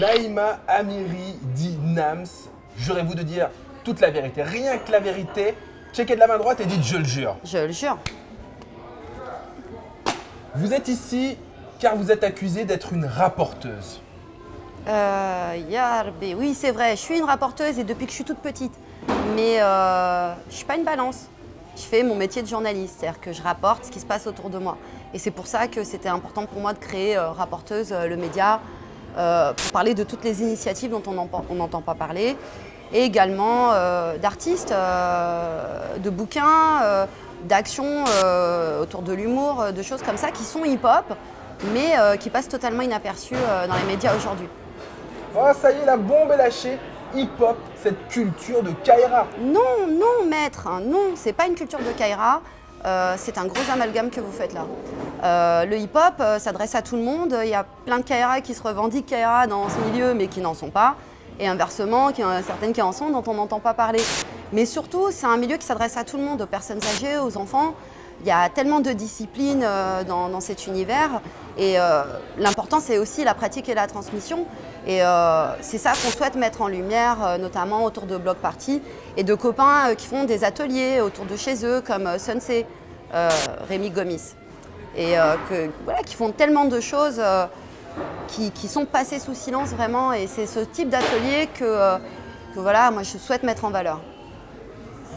Naïma Amiri dit Nams, jurez-vous de dire toute la vérité, rien que la vérité. Checkez de la main droite et dites je le jure. Je le jure. Vous êtes ici car vous êtes accusée d'être une rapporteuse. Yarbé, oui c'est vrai, je suis une rapporteuse et depuis que je suis toute petite. Mais je suis pas une balance. Je fais mon métier de journaliste, c'est-à-dire que je rapporte ce qui se passe autour de moi. Et c'est pour ça que c'était important pour moi de créer Rapporteuse, le média, pour parler de toutes les initiatives dont on n'entend pas parler, et également d'artistes, de bouquins, d'actions autour de l'humour, de choses comme ça qui sont hip-hop, mais qui passent totalement inaperçues dans les médias aujourd'hui. Oh, ça y est, la bombe est lâchée. Hip-hop, cette culture de Kaira. Non, non, maître, hein, non, c'est pas une culture de Kaira. C'est un gros amalgame que vous faites là. Le hip-hop s'adresse à tout le monde. Il y a plein de Kaira qui se revendiquent Kaira dans ce milieu, mais qui n'en sont pas. Et inversement, il y en a certaines qui en sont dont on n'entend pas parler. Mais surtout, c'est un milieu qui s'adresse à tout le monde, aux personnes âgées, aux enfants. Il y a tellement de disciplines dans cet univers. Et l'important, c'est aussi la pratique et la transmission. Et c'est ça qu'on souhaite mettre en lumière, notamment autour de block parties et de copains qui font des ateliers autour de chez eux, comme Sunsei, Rémi Gomis. Et voilà, qui font tellement de choses qui sont passées sous silence vraiment. Et c'est ce type d'atelier que voilà, moi je souhaite mettre en valeur.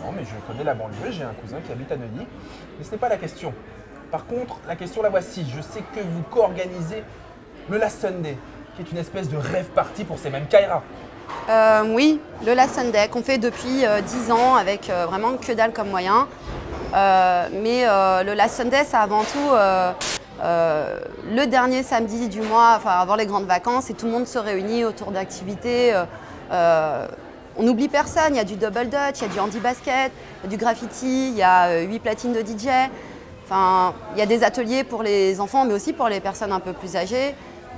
Non, mais je connais la banlieue, j'ai un cousin qui habite à Neuilly. Mais ce n'est pas la question. Par contre, la question la voici. Je sais que vous co-organisez le Last Sunday, qui est une espèce de rêve party pour ces mêmes Kaira. Oui, le Last Sunday qu'on fait depuis 10 ans avec vraiment que dalle comme moyen. Mais le Last Sunday, c'est avant tout le dernier samedi du mois, enfin avant les grandes vacances, et tout le monde se réunit autour d'activités. On n'oublie personne, il y a du double dutch, il y a du handi basket, il y a du graffiti, il y a 8 platines de DJ. Enfin, il y a des ateliers pour les enfants, mais aussi pour les personnes un peu plus âgées.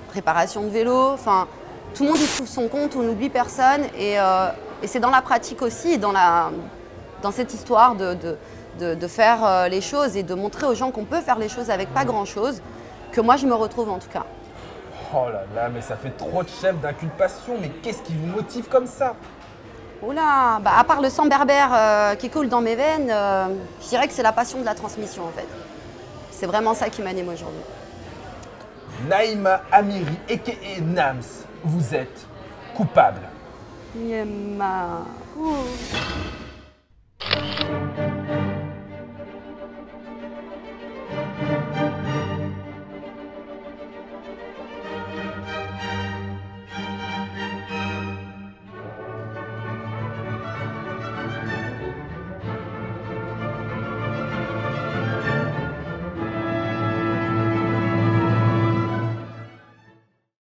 Préparation de vélo, enfin, tout le monde y trouve son compte, on n'oublie personne. Et c'est dans la pratique aussi, et dans cette histoire de faire les choses et de montrer aux gens qu'on peut faire les choses avec pas grand-chose, que moi je me retrouve en tout cas. Oh là là, mais ça fait trop de chef d'inculpation, mais qu'est-ce qui vous motive comme ça? Oula, bah à part le sang berbère qui coule dans mes veines, je dirais que c'est la passion de la transmission en fait. C'est vraiment ça qui m'anime aujourd'hui. Naïma Amiri, a.k.a. Nams, vous êtes coupable. Yema.